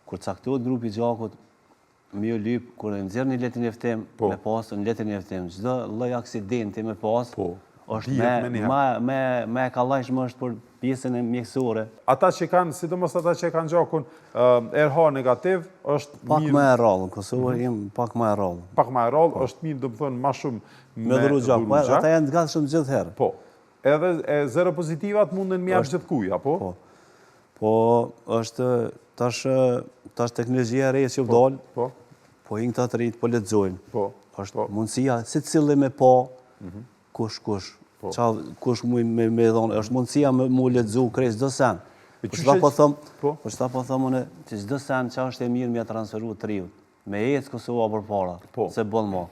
Kur caktohet grupi gjakut, me ju lyp, kur e nxjerr një letrin e ftem, me pas në letrin e ftem, çdo lloj aksidenti me pas, është me e kallajshme është për pjesën e mjekësore. Ata që kanë, sidomos ata që kanë gjakun RH negativ, është mirë... Pak më e rrallë, Kosovë jemi pak më e rrallë. Pak më e rrallë, është mirë, do të thonë, ma shumë me dhuru gjak. Ata janë të gatshëm gjithë herë. Po. Edhe zero pozitivat munden mjaftë gjithë kuj, apo? Po, është tash teknologjia e re që vdolë, po hinë këta të rritë, po lexojnë. është mundësia, si cilë me kush, kush me dhonë, është mundësia mu lexu krejt çdo sen. Po çfarë po them unë, që çdo sen që është e mirë me transferu të riut, me ecë Kosova përpara, se bën më.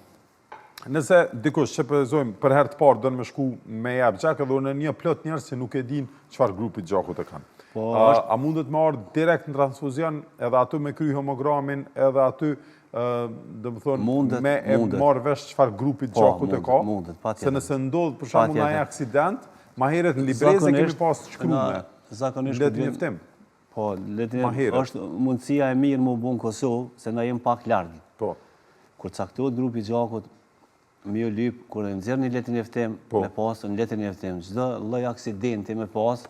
Nëse dikush që përzojmë për herë të parë do në me shku me jap gjak, edhe në një plot njerëz që nuk e din çfarë grupit gjakut e kanë. A mundet me ardhë direkt në transfuzion, edhe aty me kry homogramin, edhe aty dhe më thonë me e marrë vesh çfarë grupit gjakut e ka? Se nëse ndodhë për shembull në aksident, ma heret në libreze kemi pas të shkrume. Letin e ftim. Po, letin e është mundësia e mirë mu bu në Kosovë, se na jem pak largë. Kur caktohet grupi gjakut, me ju lyp, kur e nxjerr një letrin e ftim, me pas në letrin e ftim, çdo lloj aksidenti me pas,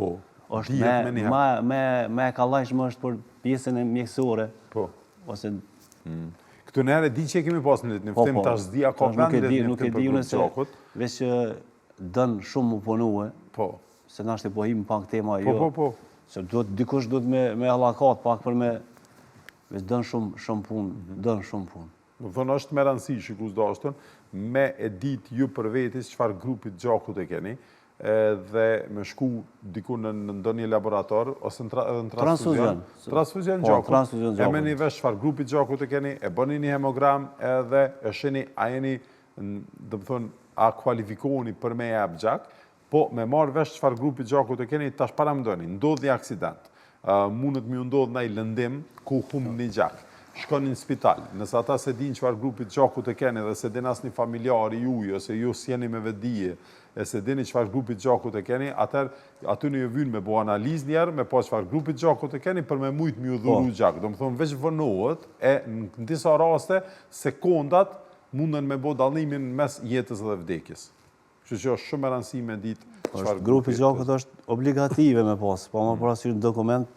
është me e kallajshme është për pjesën e mjekësore. Ose... Këtu nere di që kemi pas në letrin e ftim, tash zdi a ka vend letrin e ftim për grupit gjakut. Veç që dënë shumë më punue, se nashtë e pohim pak tema jo. Se dikush duhet me allakat pak për me... Veç dënë shumë punë, dënë shumë punë. Më thonë është me rëndësi shikus dashtën, me e ditë ju për vetis çfarë grupit gjakut e keni, dhe me shku diku në ndonjë laborator, ose në transfuzion. Transfuzion gjakut. E me një vesh çfarë grupit gjakut e keni, e bëni një hemogram, edhe e sheni a jeni, dhe më thonë, a kualifikohuni për me jap gjak, po me marrë vesh çfarë grupit gjakut e keni, tash para më doni, ndodh një aksident, mundet mi ndodh në i lëndim, ku humb një gjak. Shkoni në spital, nëse ata se din çfarë grupit gjakut e keni dhe se din asni familjari juj, ose ju s'jeni me vedije, e se dini çfarë grupit gjakut e keni, atër aty në ju vynë me bo analiz njerë, me po çfarë grupit gjakut e keni, për me mujtë mi u dhuru gjak. Do më thonë, veç vënohet, e në disa raste, sekondat munden me bo dallimin mes jetës dhe vdekjes. Kështu që është shumë e rëndësi me ditë çfarë grupit gjakut është obligative me pas, pa më parasysh dokument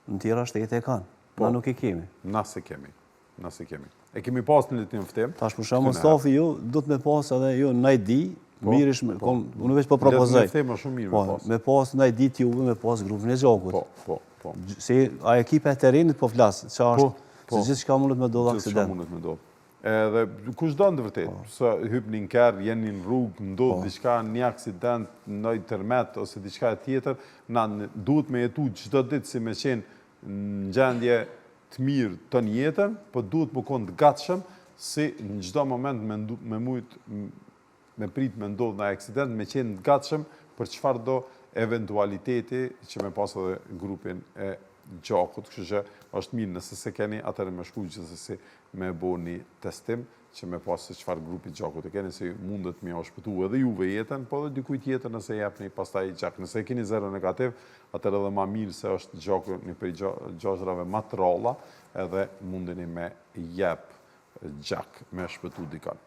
në tjera shtete e kanë. Na nuk e kemi. Nëse kemi. E kemi pas në letrin e ftim. Tash për shembull stafi ju do të me pas edhe ju në ID, mirish me unë veç po propozoj. Letrin e ftim është shumë mirë me pas. Me pas në ID ti me pas grupin e gjakut. Po. Se a ekipa e terrenit po flas, çfarë është? Se gjithçka mundet me ndodh aksident. Edhe kush do në vërtet, se hyp një kerr, jeni në rrugë, ndodh diçka, një aksident, në tërmet ose diçka tjetër, na duhet me jetu çdo ditë si me qenë në gjendje të mirë të një jetën, po duhet më konë të gatshëm, si në gjdo moment me prit me ndodhë në aksident, me qenë të gatshëm për çfarë do eventualiteti që me pas edhe grupin e gjakut, kështu që është mirë nëse se keni, atëre me shku gjithsesi me bo një testim, që me pas se çfarë grupi gjakut e keni, se mundet me shpëtu edhe juve jetën, po edhe dikujt jetën nëse jepni pastaj gjak. Nëse keni zero negativ, atëherë edhe ma mirë se është gjaku një prej gjashrave më të ralla, edhe mundeni me jep gjak me shpëtu dikon.